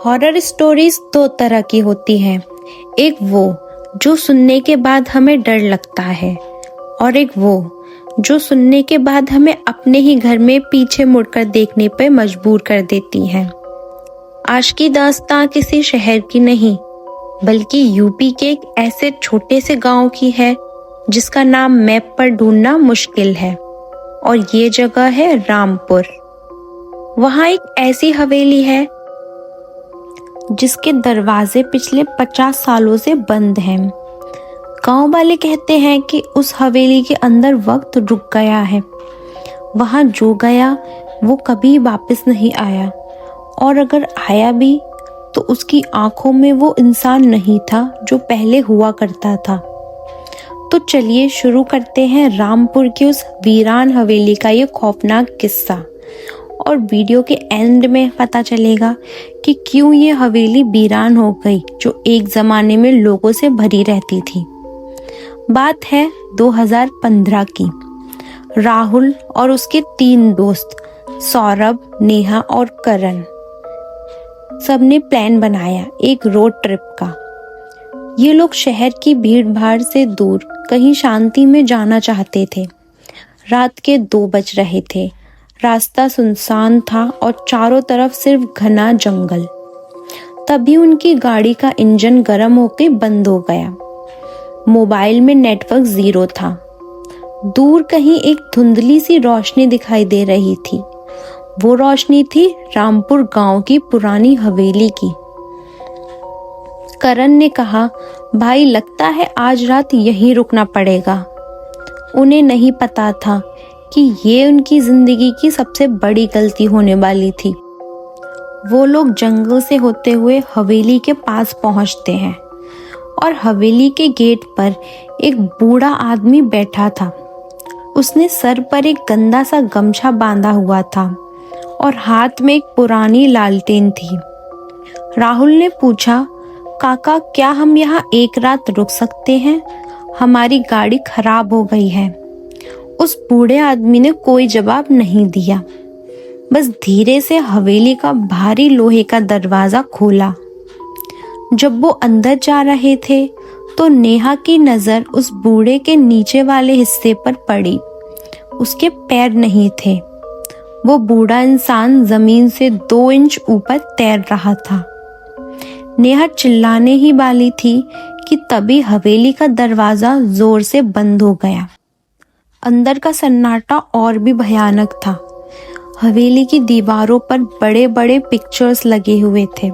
Horror stories दो तरह की होती हैं। एक वो जो सुनने के बाद हमें डर लगता है और एक वो जो सुनने के बाद हमें अपने ही घर में पीछे मुड़कर देखने पर मजबूर कर देती हैं। आज की दास्तां किसी शहर की नहीं बल्कि यूपी के एक ऐसे छोटे से गांव की है जिसका नाम मैप पर ढूंढना मुश्किल है, और ये जगह है रामपुर। वहाँ एक ऐसी हवेली है जिसके दरवाजे पिछले 50 सालों से बंद हैं। गांव वाले कहते हैं कि उस हवेली के अंदर वक्त रुक गया है। वहां जो गया वो कभी वापस नहीं आया, और अगर आया भी तो उसकी आंखों में वो इंसान नहीं था जो पहले हुआ करता था। तो चलिए शुरू करते हैं रामपुर की उस वीरान हवेली का ये खौफनाक किस्सा, और वीडियो के एंड में पता चलेगा कि क्यों ये हवेली वीरान हो गई जो एक जमाने में लोगों से भरी रहती थी। बात है 2015 की। राहुल और उसके 3 दोस्त सौरभ, नेहा और करण सबने प्लान बनाया एक रोड ट्रिप का। ये लोग शहर की भीड़ भाड़ से दूर कहीं शांति में जाना चाहते थे। रात के 2 बज रहे थे। रास्ता सुनसान था और चारों तरफ सिर्फ घना जंगल। तभी उनकी गाड़ी का इंजन गर्म होकर बंद हो गया। मोबाइल में नेटवर्क 0 था। दूर कहीं एक धुंधली सी रोशनी दिखाई दे रही थी। वो रोशनी थी रामपुर गांव की पुरानी हवेली की। करण ने कहा, भाई लगता है आज रात यहीं रुकना पड़ेगा। उन्हें नहीं पता था कि ये उनकी जिंदगी की सबसे बड़ी गलती होने वाली थी। वो लोग जंगल से होते हुए हवेली के पास पहुंचते हैं, और हवेली के गेट पर एक बूढ़ा आदमी बैठा था। उसने सर पर एक गंदा सा गमछा बांधा हुआ था और हाथ में एक पुरानी लालटेन थी। राहुल ने पूछा, काका क्या हम यहाँ एक रात रुक सकते हैं? हमारी गाड़ी खराब हो गई है। उस बूढ़े आदमी ने कोई जवाब नहीं दिया, बस धीरे से हवेली का भारी लोहे का दरवाजा खोला। जब वो अंदर जा रहे थे तो नेहा की नजर उस बूढ़े के नीचे वाले हिस्से पर पड़ी। उसके पैर नहीं थे। वो बूढ़ा इंसान जमीन से 2 इंच ऊपर तैर रहा था। नेहा चिल्लाने ही वाली थी कि तभी हवेली का दरवाजा जोर से बंद हो गया। अंदर का सन्नाटा और भी भयानक था। हवेली की दीवारों पर बड़े बड़े पिक्चर्स लगे हुए थे।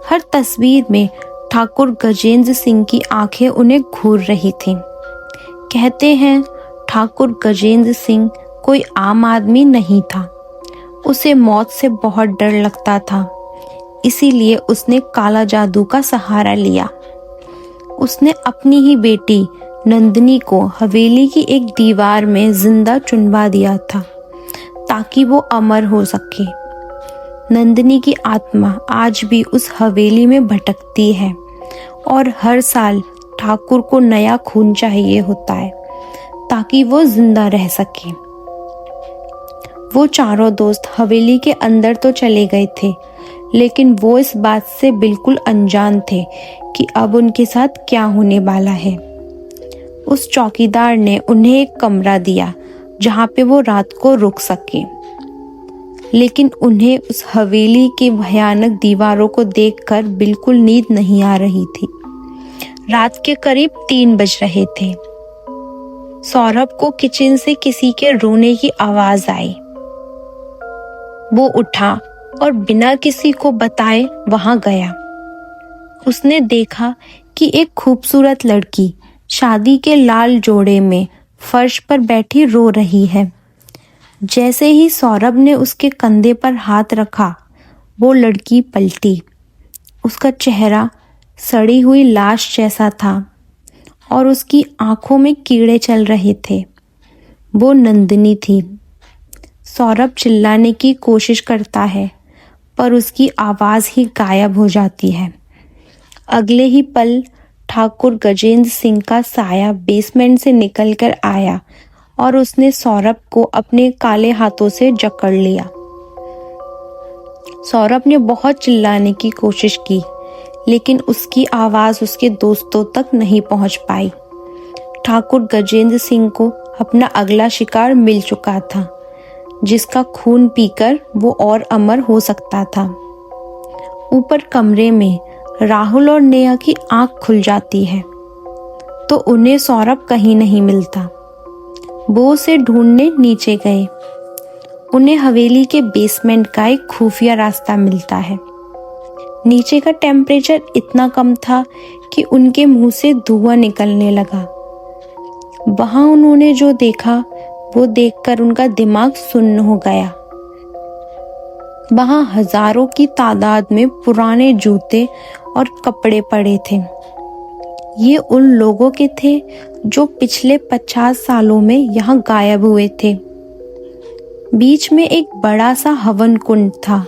हर तस्वीर में ठाकुर गजेंद्र सिंह की आंखें उन्हें घूर रही थीं। कहते हैं ठाकुर गजेंद्र सिंह कोई आम आदमी नहीं था। उसे मौत से बहुत डर लगता था, इसीलिए उसने काला जादू का सहारा लिया। उसने अपनी ही बेटी नंदिनी को हवेली की एक दीवार में जिंदा चुनवा दिया था ताकि वो अमर हो सके। नंदिनी की आत्मा आज भी उस हवेली में भटकती है, और हर साल ठाकुर को नया खून चाहिए होता है ताकि वो जिंदा रह सके। वो चारों दोस्त हवेली के अंदर तो चले गए थे, लेकिन वो इस बात से बिल्कुल अनजान थे कि अब उनके साथ क्या होने वाला है। उस चौकीदार ने उन्हें एक कमरा दिया जहां पे वो रात को रुक सके, लेकिन उन्हें उस हवेली की भयानक दीवारों को देखकर बिल्कुल नींद नहीं आ रही थी। रात के करीब 3 बज रहे थे। सौरभ को किचन से किसी के रोने की आवाज आई। वो उठा और बिना किसी को बताए वहां गया। उसने देखा कि एक खूबसूरत लड़की शादी के लाल जोड़े में फर्श पर बैठी रो रही है। जैसे ही सौरभ ने उसके कंधे पर हाथ रखा, वो लड़की पलटी। उसका चेहरा सड़ी हुई लाश जैसा था और उसकी आंखों में कीड़े चल रहे थे। वो नंदिनी थी। सौरभ चिल्लाने की कोशिश करता है, पर उसकी आवाज ही गायब हो जाती है। अगले ही पल ठाकुर गजेंद्र सिंह का साया बेसमेंट से निकलकर आया और उसने सौरभ को अपने काले हाथों से जकड़ लिया। सौरभ ने बहुत चिल्लाने की कोशिश की, लेकिन उसकी आवाज उसके दोस्तों तक नहीं पहुंच पाई। ठाकुर गजेंद्र सिंह को अपना अगला शिकार मिल चुका था, जिसका खून पीकर वो और अमर हो सकता था। ऊपर कमरे में राहुल और नेहा की आंख खुल जाती है तो उन्हें सौरभ कहीं नहीं मिलता। वो उसे ढूंढने नीचे गए। उन्हें हवेली के बेसमेंट का एक खुफिया रास्ता मिलता है। नीचे का टेम्परेचर इतना कम था कि उनके मुंह से धुआं निकलने लगा। वहां उन्होंने जो देखा वो देखकर उनका दिमाग सुन्न हो गया। वहां हजारों की तादाद में पुराने जूते और कपड़े पड़े थे। ये उन लोगों के थे जो पिछले 50 सालों में यहाँ गायब हुए थे। बीच में एक बड़ा सा हवन कुंड था,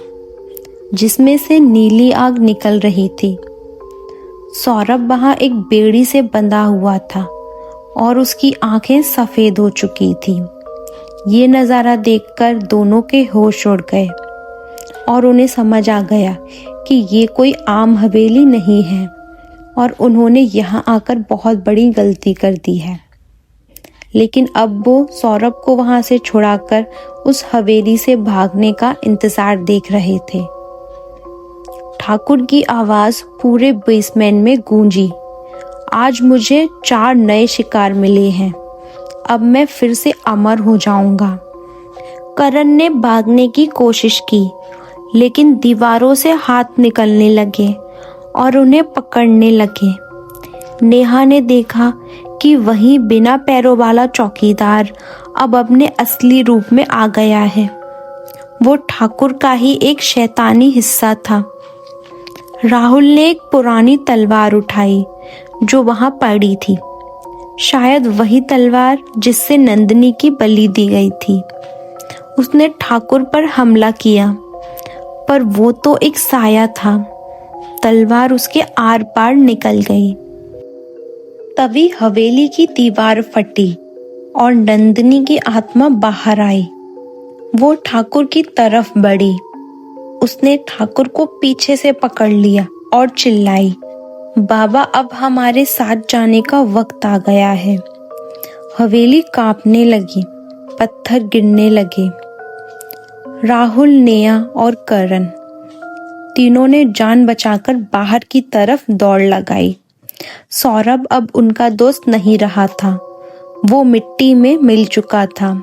जिसमें से नीली आग निकल रही थी। सौरभ वहां एक बेड़ी से बंधा हुआ था और उसकी आंखें सफेद हो चुकी थी। ये नज़ारा देखकर दोनों के होश उड़ गए और उन्हें समझ आ गया कि ये कोई आम हवेली नहीं है और उन्होंने यहाँ आकर बहुत बड़ी गलती कर दी है। लेकिन अब वो सौरभ को वहां से छुड़ाकर उस हवेली से भागने का इंतजार देख रहे थे। ठाकुर की आवाज पूरे बेसमेंट में गूंजी। आज मुझे 4 नए शिकार मिले हैं। अब मैं फिर से अमर हो जाऊंगा। करण ने भागने की कोशिश की, लेकिन दीवारों से हाथ निकलने लगे और उन्हें पकड़ने लगे। नेहा ने देखा कि वही बिना पैरों वाला चौकीदार अब अपने असली रूप में आ गया है। वो ठाकुर का ही एक शैतानी हिस्सा था। राहुल ने एक पुरानी तलवार उठाई जो वहां पड़ी थी, शायद वही तलवार जिससे नंदिनी की बलि दी गई थी। उसने ठाकुर पर हमला किया, पर वो तो एक साया था। तलवार उसके आर पार निकल गई। तभी हवेली की दीवार फटी और नंदिनी की आत्मा बाहर आई। वो ठाकुर की तरफ बढ़ी। उसने ठाकुर को पीछे से पकड़ लिया और चिल्लाई, बाबा अब हमारे साथ जाने का वक्त आ गया है। हवेली कांपने लगी, पत्थर गिरने लगे। राहुल, नेहा और करण तीनों ने जान बचाकर बाहर की तरफ दौड़ लगाई। सौरभ अब उनका दोस्त नहीं रहा था, वो मिट्टी में मिल चुका था।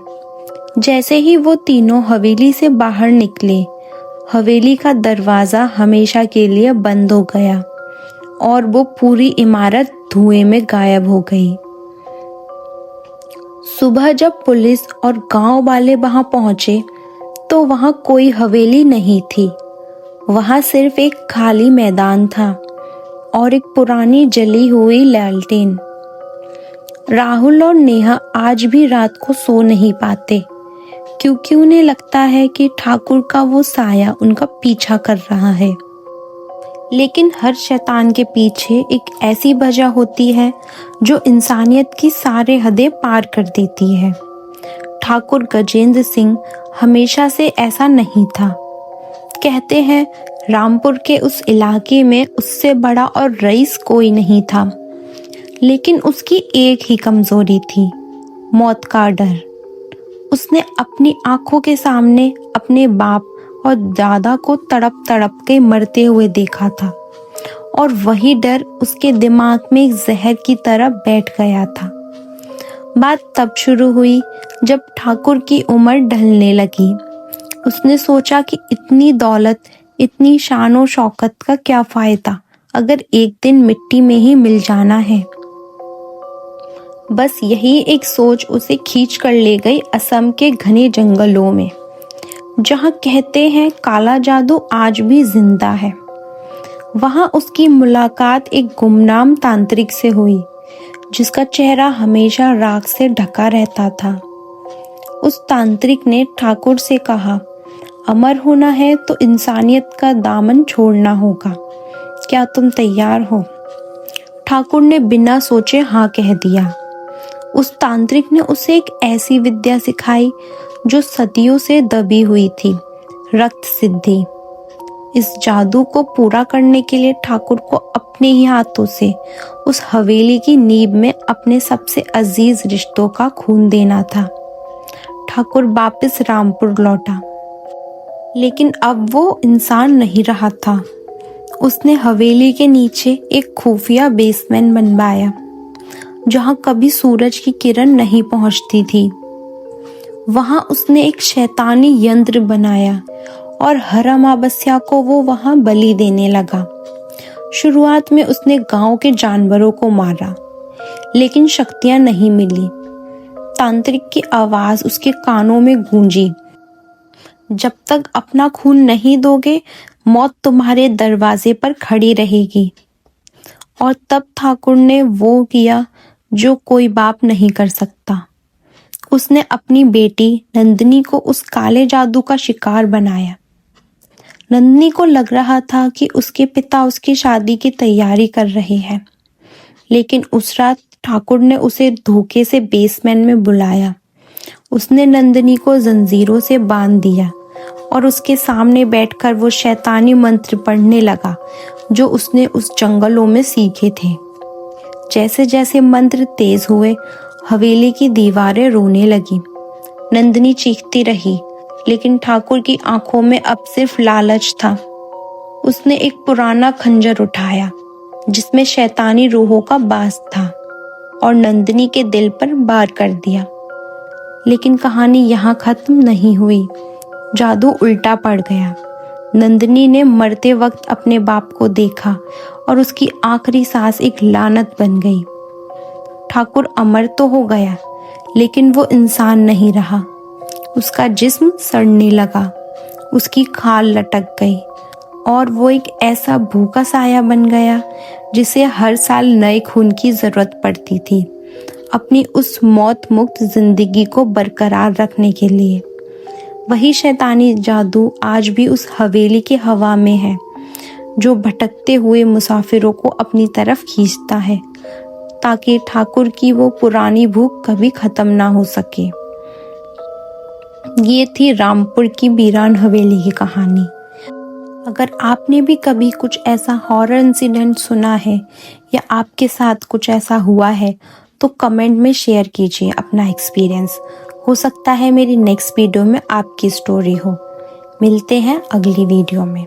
जैसे ही वो तीनों हवेली से बाहर निकले, हवेली का दरवाजा हमेशा के लिए बंद हो गया और वो पूरी इमारत धुएं में गायब हो गई। सुबह जब पुलिस और गांव वाले वहां पहुंचे तो वहां कोई हवेली नहीं थी। वहां सिर्फ एक खाली मैदान था और एक पुरानी जली हुई लालटेन। राहुल और नेहा आज भी रात को सो नहीं पाते, क्योंकि उन्हें लगता है कि ठाकुर का वो साया उनका पीछा कर रहा है। लेकिन हर शैतान के पीछे एक ऐसी वजह होती है जो इंसानियत की सारे हदें पार कर देती है। ठाकुर गजेंद्र सिंह हमेशा से ऐसा नहीं था। कहते हैं रामपुर के उस इलाके में उससे बड़ा और रईस कोई नहीं था, लेकिन उसकी एक ही कमजोरी थी, मौत का डर। उसने अपनी आंखों के सामने अपने बाप और दादा को तड़प तड़प के मरते हुए देखा था और वही डर उसके दिमाग में एक जहर की तरह बैठ गया था। बात तब शुरू हुई जब ठाकुर की उम्र ढलने लगी। उसने सोचा कि इतनी दौलत, इतनी शान और शौकत का क्या फायदा अगर एक दिन मिट्टी में ही मिल जाना है। बस यही एक सोच उसे खींच कर ले गई असम के घने जंगलों में, जहां कहते हैं काला जादू आज भी जिंदा है। वहां उसकी मुलाकात एक गुमनाम तांत्रिक से हुई, जिसका चेहरा हमेशा राख से ढका रहता था। उस तांत्रिक ने ठाकुर से कहा, अमर होना है तो इंसानियत का दामन छोड़ना होगा। क्या तुम तैयार हो? ठाकुर ने बिना सोचे हाँ कह दिया। उस तांत्रिक ने उसे एक ऐसी विद्या सिखाई जो सदियों से दबी हुई थी, रक्त सिद्धि। इस जादू को पूरा करने के लिए ठाकुर को अपने ही हाथों से उस हवेली की नींव में अपने सबसे अजीज रिश्तों का खून देना था। ठाकुर वापस रामपुर लौटा, लेकिन अब वो इंसान नहीं रहा था। उसने हवेली के नीचे एक खुफिया बेसमेंट बनवाया, जहां कभी सूरज की किरण नहीं पहुंचती थी। वहां उसने एक शैतानी यंत्र बनाया और हर अमावस्या को वो वहां बलि देने लगा। शुरुआत में उसने गांव के जानवरों को मारा, लेकिन शक्तियां नहीं मिली। तांत्रिक की आवाज उसके कानों में गूंजी, जब तक अपना खून नहीं दोगे मौत तुम्हारे दरवाजे पर खड़ी रहेगी। और तब ठाकुर ने वो किया जो कोई बाप नहीं कर सकता। उसने अपनी बेटी नंदिनी को उस काले जादू का शिकार बनाया। नंदिनी को लग रहा था कि उसके पिता उसकी शादी की तैयारी कर रहे हैं, लेकिन उस रात ठाकुर ने उसे धोखे से बेसमेंट में बुलाया। उसने नंदिनी को जंजीरों से बांध दिया और उसके सामने बैठकर वो शैतानी मंत्र पढ़ने लगा जो उसने उस जंगलों में सीखे थे। जैसे जैसे मंत्र तेज हुए, हवेली की दीवारें रोने लगी। नंदिनी चीखती रही, लेकिन ठाकुर की आंखों में अब सिर्फ लालच था। उसने एक पुराना खंजर उठाया जिसमें शैतानी रूहों का बास था और नंदिनी के दिल पर वार कर दिया। लेकिन कहानी यहाँ खत्म नहीं हुई। जादू उल्टा पड़ गया। नंदिनी ने मरते वक्त अपने बाप को देखा और उसकी आखिरी सांस एक लानत बन गई। ठाकुर अमर तो हो गया, लेकिन वो इंसान नहीं रहा। उसका जिस्म सड़ने लगा, उसकी खाल लटक गई और वो एक ऐसा भूखा साया बन गया जिसे हर साल नए खून की जरूरत पड़ती थी अपनी उस मौत मुक्त जिंदगी को बरकरार रखने के लिए। वही शैतानी जादू आज भी उस हवेली की हवा में है, जो भटकते हुए मुसाफिरों को अपनी तरफ खींचता है, ताकि ठाकुर की वो पुरानी भूख कभी खत्म ना हो सके। ये थी रामपुर की वीरान हवेली की कहानी। अगर आपने भी कभी कुछ ऐसा हॉरर इंसिडेंट सुना है या आपके साथ कुछ ऐसा हुआ है, तो कमेंट में शेयर कीजिए अपना एक्सपीरियंस। हो सकता है मेरी नेक्स्ट वीडियो में आपकी स्टोरी हो। मिलते हैं अगली वीडियो में।